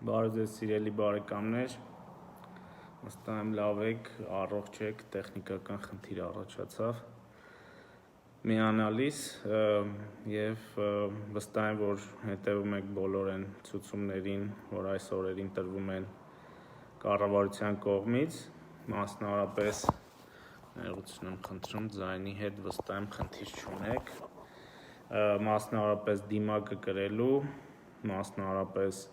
Բարև ձեզ սիրելի բարեկամներ, վստահ եմ լավ եք, առողջ եք, տեխնիկական խնդիր առաջացավ միանալիս եւ վստահ եմ, որ հետևում եք բոլոր այն ցուցումներին, որ այս օրերին տրվում են կառավարության կողմից, մասնավորապես ներողություն եմ խնդրում, ձայնի հետ վստահ եմ խնդիր չունեք, մասնավորապես դիմակը կրելու, մասնավորապես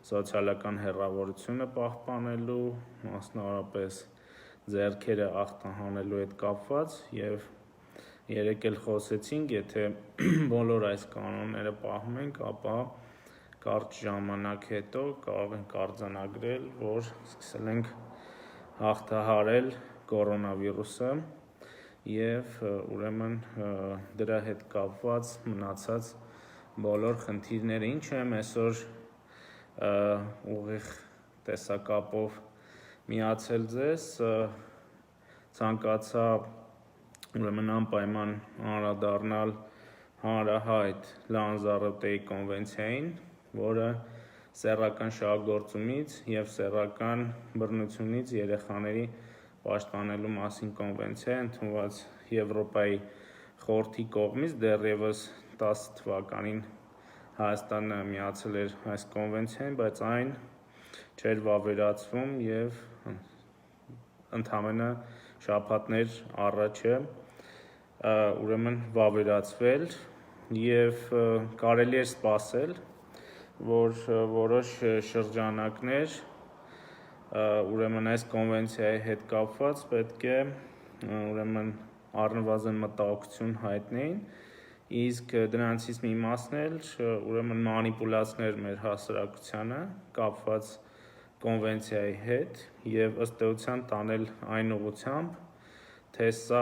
սոցիալական հեռավորությունը պահպանելու, մասնավորապես ձեռքերը ախտահանելու հետ կապված եւ երեկ էլ խոսեցինք, եթե բոլոր այս կանոնները պահում ենք, ապա կարճ ժամանակ հետո կարող ենք արձանագրել, որ սկսել ենք հաղթահարել կորոնավիրուսը եւ ուրեմն դրա հետ կապված մնացած բոլոր խնդիրները, ինչ եմ այսօր ուղիղ տեսակապով միացել ձեզ, ցանկացա ուրեմն անպայման անդրադառնալ հանրահայտ Լանզարոտեի կոնվենցիային, որը սեռական շահագործումից եւ սեռական բռնությունից երեխաների պաշտպանելու մասին կոնվենցիա է ընդունված Եվրոպայի խորհրդի կողմից դեռևս 10 թվականին Հայաստանը միացել էր այս կոնվենցիային, բայց այն չէր վավերացվում եւ ընդամենը շաբաթներ առաջ է ուրեմն վավերացվել եւ կարելի էր սպասել, որ որոշ շրջանակներ ուրեմն այս կոնվենցիայի հետ կապված պետք է ուրեմն առնվազն մտահոգություն հայտնեին, իսկ դրանցից մի մասն էլ ուրեմն մանիպուլացներ մեր հասարակությանը կապված կոնվենցիայի հետ եւ ըստ էության տանել այն ուղղությամբ, թե սա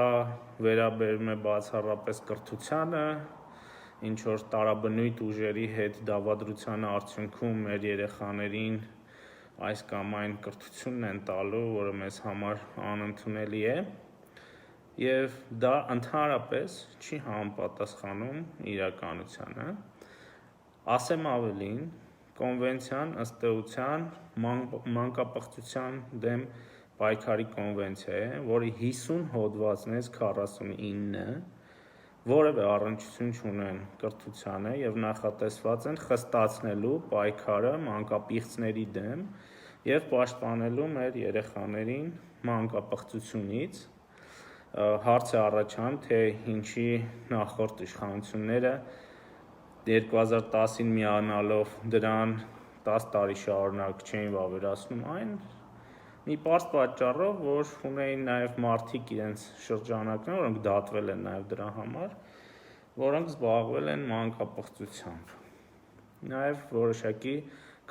վերաբերում է բացառապես կրթությանը, ինչ որ տարաբնույթ ուժերի հետ դավադրության արդյունքում մեր երեխաներին այս կամ այն կրթությունն են տալու, որը մեզ համար անընդունելի է, եւ դա ընդհանրապես չի համապատասխանում իրականությանը, ասեմ ավելին, կոնվենցիան ըստ էության մանկապղծության դեմ պայքարի կոնվենցիա է, որի 50 հոդվածներից 49-ը որևէ առնչություն չունեն կրթությանը եւ նախատեսված են խստացնելու պայքարը մանկապիղծների դեմ եւ պաշտպանելու մեր երեխաներին մանկապղծությունից, հարց է առաջանում, թե ինչի նախորդ իշխանությունները 2010-ին միանալով դրան 10 տարի շարունակ չէին վավերացնում այն մի պարզ պատճառով, որ ունեին նաև մարդիկ իրենց շրջանակներում, որոնք դատվել են նաև դրա համար, որոնք զբաղվել են մանկապղծությամբ, նաև որոշակի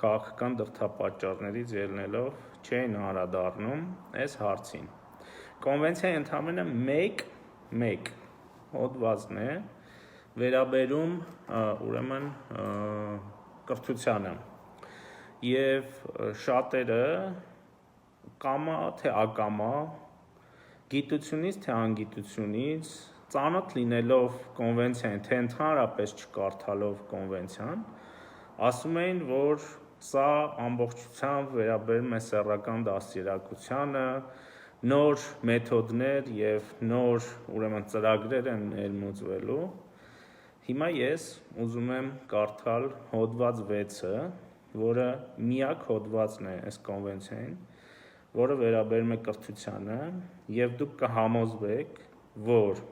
քաղաքական դրդապատճառներից ելնելով չէին անդրադառնում այս հարցին։ Կոնվենցիայի ընդամենը մեկ հոդվածն է վերաբերում ուրեմն կրթությանը եւ շատերը կամա թե ակամա գիտությունից թե անգիտությունից ծանոթ լինելով կոնվենցիային թե ընդհանրապես չկարդալով կոնվենցիան ասում էին, որ սա ամբողջությամբ վերաբերում է սեռական դաստիարակությանը, նոր մեթոդներ եւ նոր ուրեմն ծրագրեր են ներմուծվելու։ Հիմա ես ուզում եմ կարդալ հոդված 6-ը, որը միակ հոդվածն է այս կոնվենցիային, որը վերաբերում է կրթությանը եւ դուք կհամոզվեք, որ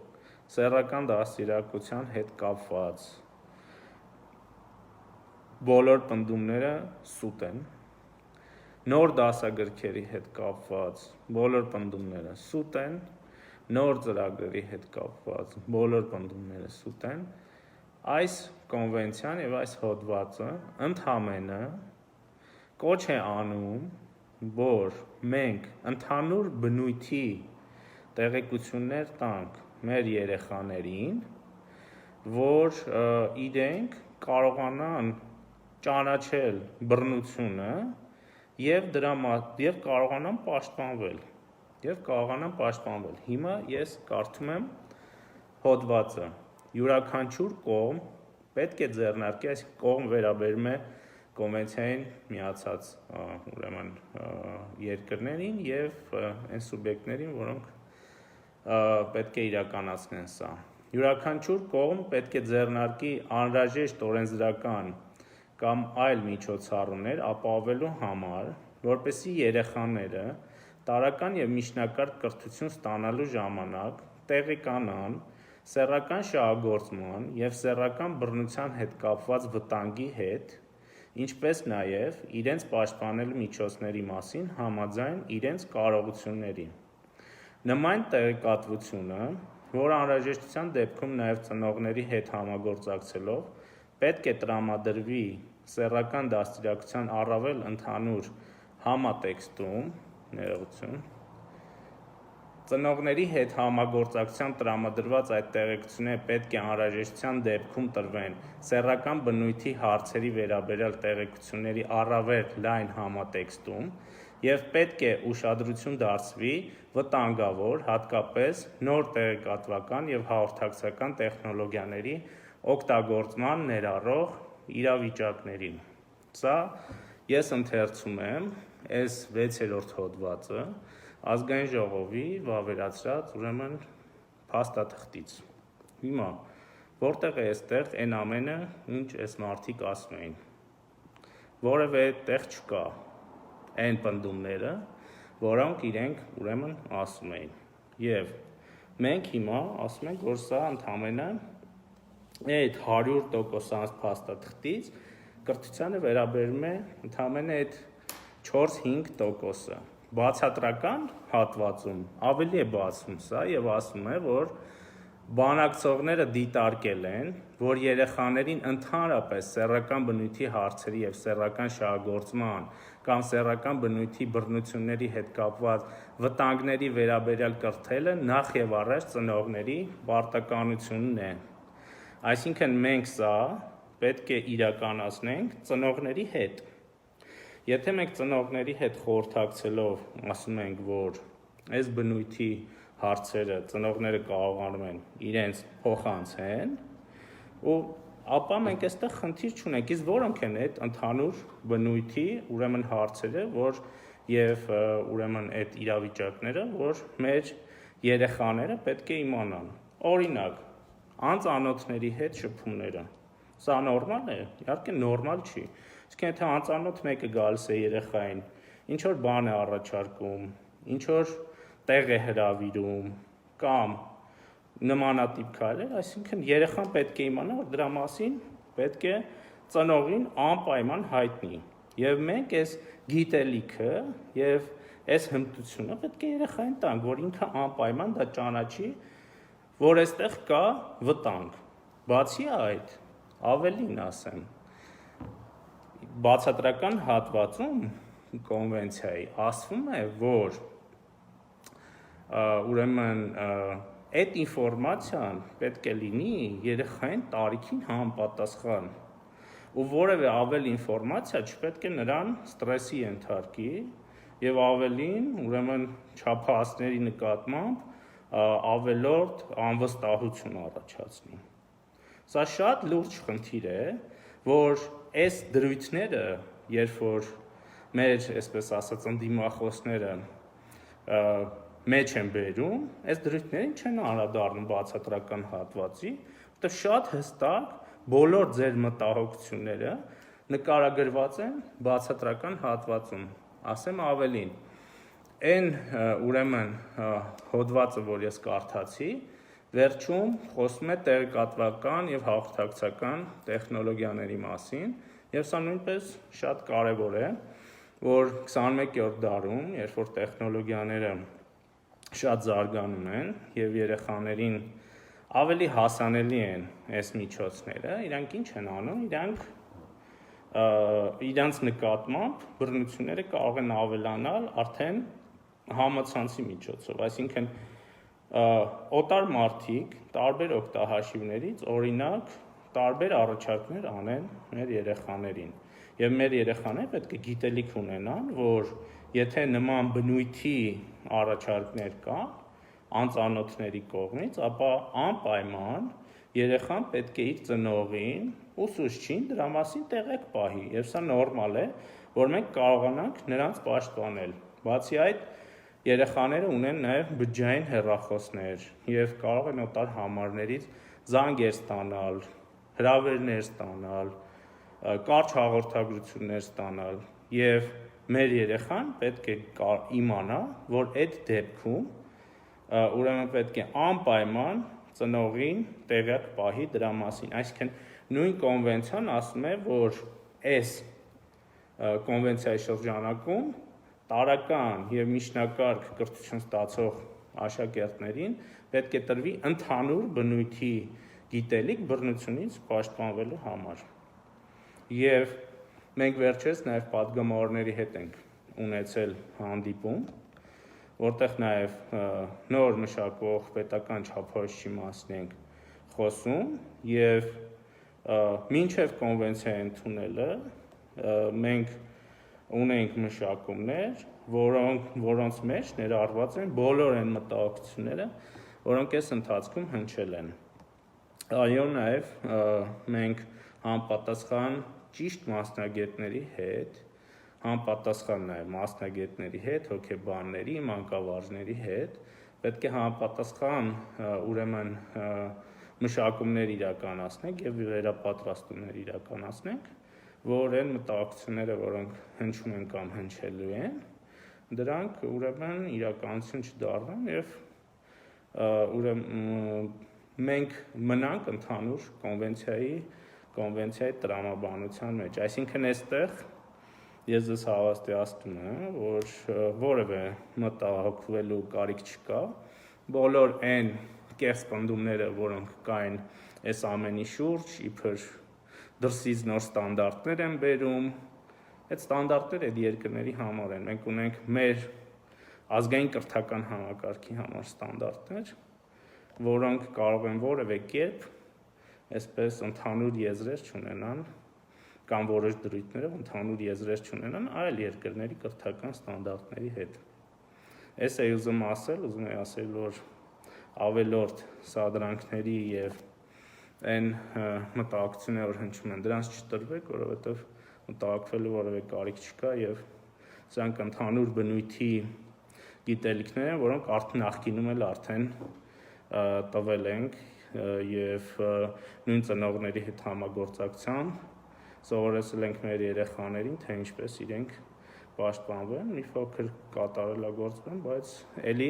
սեռական դաստիարակության հետ կապված բոլոր պնդումները սուտ են, նոր դասագրքերի հետ կապված բոլոր պնդումները սուտ են, նոր ծրագրերի հետ կապված բոլոր պնդումները սուտ են, այս կոնվենցիան եւ այս հոդվածը ընդհանրապես կոչ է անում, որ մենք ընդհանուր բնույթի տեղեկություններ տանք մեր երեխաներին, որ իրենք կարողանան ճանաչել բռնությունը եւ կարողանան պաշտպանվել։ Հիմա ես կարդում եմ հոդվածը։ Յուրաքանչյուր կողմ պետք է ձեռնարկի, այս կողմ վերաբերում է կոնվենցիային միացած ուրեմն երկրներին եւ այն սուբյեկտներին, որոնք պետք է իրականացնեն սա։ Յուրաքանչյուր կողմ պետք է ձեռնարկի անհրաժեշտ օրենսդրական կամ այլ միջոցառումներ ապահովելու համար, որպեսզի երեխաները տարրական եւ միջնակարգ կրթություն ստանալու ժամանակ տեղեկանան սեռական շահագործման եւ սեռական բռնության հետ կապված վտանգի հետ, ինչպես նաեւ իրենց պաշտպանելու միջոցների մասին համաձայն իրենց կարողությունների։ Նման տեղեկատվությունը, որը անհրաժեշտության դեպքում նաեւ ծնողների հետ համագործակցելով պետք է տրամադրվի սեռական դաստիարակության առավել ընդհանուր համատեքստում, ծնողների հետ համագործակցությամբ տրամադրված այդ տեղեկությունները պետք է անհրաժեշտության դեպքում տրվեն սեռական բնույթի հարցերի վերաբերյալ տեղեկությունների առավել լայն համատեքստում եւ պետք է ուշադրություն դարձվի վտանգավոր, հատկապես նոր տեղեկատվական եւ հաղորդակցական տեխնոլոգիաների օգտագործման ներառող իրավիճակներին։ Սա ես ընթերցում եմ այս 6-րդ հոդվածը ազգային ժողովի վավերացրած ուրեմն փաստաթղթից։ Հիմա որտեղ է այստեղ այն ամենը, ինչ այս մարդիկ ասում էին։ Որևէ տեղ չկա այն պնդումները, որոնք իրենք ուրեմն ասում էին։ Եվ մենք հիմա ասում ենք, որ սա ընդամենը այդ 100% փաստաթղթից կրթությանը վերաբերում է ընդամենը այդ 4-5%-ը։ Բացատրական հատվածում ավելի է բացվում սա եւ ասում է, որ բանակցողները դիտարկել են, որ երեխաներին ընդհանրապես սեռական բնույթի հարցերի եւ սեռական շահագործման կամ սեռական բնույթի բռնությունների հետ կապված վտանգների վերաբերյալ կրթելը նախ եւ առաջ ծնողների պարտականությունն է։ Այսինքն մենք սա պետք է իրականացնենք ծնողների հետ։ Եթե մենք ծնողների հետ խորհրդակցելով ասում ենք, որ այս բնույթի հարցերը ծնողները կարողանում են իրենց փոխանցեն, ու ապա մենք այստեղ խնդիր չունենք, իսկ որոնք են այդ ընդհանուր բնույթի ուրեմն հարցերը, որ եւ ուրեմն այդ իրավիճակները, որ մեր երեխաները պետք է իմանան։ Օրինակ, անծանոթների հետ շփումները։ Սա նորմալ է, իհարկե նորմալ չի։ Իսկ եթե անծանոթ մեկը գալիս է երեխային, ինչ որ բան է առաջարկում, ինչ որ տեղ է հրավիրում կամ նմանատիպ քայլեր, այսինքն երեխան պետք է իմանա, որ դրա մասին պետք է ծնողին անպայման հայտնի։ Եվ մենք այս գիտելիքը եւ այս հմտությունը պետք է երեխային տանք, որ ինքը անպայման դա ճանաչի, որ այստեղ կա վտանգ։ Բացի այդ, ավելին ասեմ, բացատրական հատվածում կոնվենցիայի ասվում է, որ ուրեմն այդ ինֆորմացիան պետք է լինի երեխային տարիքին համապատասխան ու որևէ ավել ինֆորմացիա չպետք է նրան ստրեսի ենթարկի եւ ավելին ուրեմն չափահասների նկատմամբ ավելորդ անվստահություն առաջացնի։ Սա շատ լուրջ խնդիր է, որ այս դրույթները, երբ որ մեր, այսպես ասած, ընդդիմախոսները մեջ են բերում, այս դրույթներին չեն անդրադառնում բացատրական հատվածի, որտեղ շատ հստակ բոլոր ձեր մտահոգությունները նկարագրված են բացատրական հատվածում։ Ասեմ ավելին, այն ուրեմն հոդվածը, որ ես կարդացի, վերջում խոսում է տեղեկատվական եւ հաղորդակցական տեխնոլոգիաների մասին, եւ սա նույնպես շատ կարեւոր է, որ 21-րդ դարում, երբ որ տեխնոլոգիաները շատ զարգանում են եւ երեխաներին ավելի հասանելի են այս միջոցները, իրանք ինչ են անում, իրանց նկատմամբ բռնությունները կարող են ավելանալ արդեն համացանցի միջոցով, այսինքն օտար մարդիկ տարբեր օգտահաշիվներից օրինակ տարբեր առաջարկներ անեն մեր երեխաներին եւ մեր երեխաները պետք է գիտելիք ունենան, որ եթե նման բնույթի առաջարկներ կան անծանոթների կողմից, ապա անպայման երեխան պետք է իր ծնողին ուսուցչին դրա մասին տեղեկ պահի, եւ սա նորմալ է, որ մենք կարողանանք նրանց պաշտպանել։ Բացի այդ, երեխաները ունեն նաեւ բջջային հեռախոսներ եւ կարող են օտար համարներից զանգեր ստանալ, հրավերներ ստանալ, կարճ հաղորդագրություններ ստանալ եւ մեր երեխան պետք է իմանա, որ այդ դեպքում ուրեմն պետք է անպայման ծնողին տեղյակ պահի դրա մասին, այսինքն նույն կոնվենցիան ասում է, որ այս կոնվենցիայի շրջանակում տարական եւ միջնակարգ կրթություն ստացող աշակերտներին պետք է տրվի ընդհանուր բնույթի գիտելիք բռնությունից պաշտպանվելու համար։ Եվ մենք վերջերս նաեւ падգամավորների հետ ենք ունեցել հանդիպում, որտեղ նաեւ նոր մշակվող պետական չափորոշիչի մասին ենք խոսում եւ մինչեւ կոնվենցիայի ընդունելը մենք ունենք մշակումներ, որոնց մեջ ներառված են բոլոր այն մտահոգությունները, որոնք այս ընթացքում հնչել են։ Այո, նաև մենք համապատասխան ճիշտ մասնագետների հետ, համապատասխան նաև մասնագետների հետ, հոգեբանների, մանկավարժների հետ, պետք է համապատասխան ուրեմն մշակումներ իրականացնենք եւ վերապատրաստումներ իրականացնենք, որ այն մտահոգությունները, որոնք հնչում են կամ հնչելու են, դրանք ուրեմն իրականություն չդառնան եւ ուրեմն մենք մնանք ընդհանուր կոնվենցիայի տրամաբանության մեջ, այսինքն այստեղ ես ձեզ հավաստիացնում եմ, որ որևէ մտահոգվելու կարիք չկա, բոլոր այն կեղծ պնդումները, որոնք կային այս ամենի շուրջ, իբր դրսից նոր ստանդարտներ են բերում, այդ ստանդարտները այդ երկրների համար են, մենք ունենք մեր ազգային կրթական համակարգի համար ստանդարտներ, որոնք կարող են որևէ կերպ այսպես ընդհանուր եզրեր չունենան կամ որոշ դրույթներով ընդհանուր եզրեր չունենան այլ երկրների կրթական ստանդարտների հետ։ Այս է ուզում ասել, որ ավելորդ սադրանքների եւ այն մտահոգությունները, որ հնչում են, դրանց չտրվեք, որովհետեւ մտահոգվելու որևէ կարիք չկա եւ սրանք ընդհանուր բնույթի գիտելիքներ են, որոնք նախկինում էլ արդեն տվել ենք եւ նույն ծնողների հետ համագործակցությամբ սովորեցրել ենք մեր երեխաներին, թե ինչպես իրենք պաշտպանվեն, մի փոքր կատարելագործվեն, բայց ելի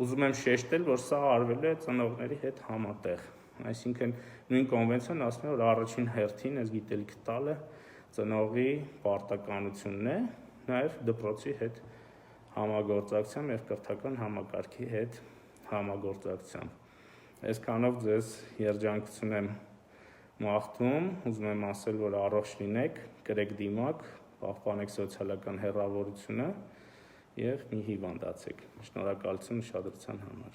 ուզում եմ շեշտել, որ սա արվելու է ծնողների հետ համատեղ։ Այսինքն նույն կոնվենցիան ասում է, որ առաջին հերթին այս գիտելիքը տալը ծնողի պարտականությունն է, նաև դպրոցի հետ համագործակցությամբ եւ կրթական համակարգի հետ համագործակցությամբ։ Այսքանով ձեզ երջանկություն եմ մաղթում, ուզում եմ ասել, որ առողջ լինեք, կրեք դիմակ, պահպանեք սոցիալական հեռավորությունը եւ մի հիվանդացեք։ Շնորհակալություն ուշադրության համար։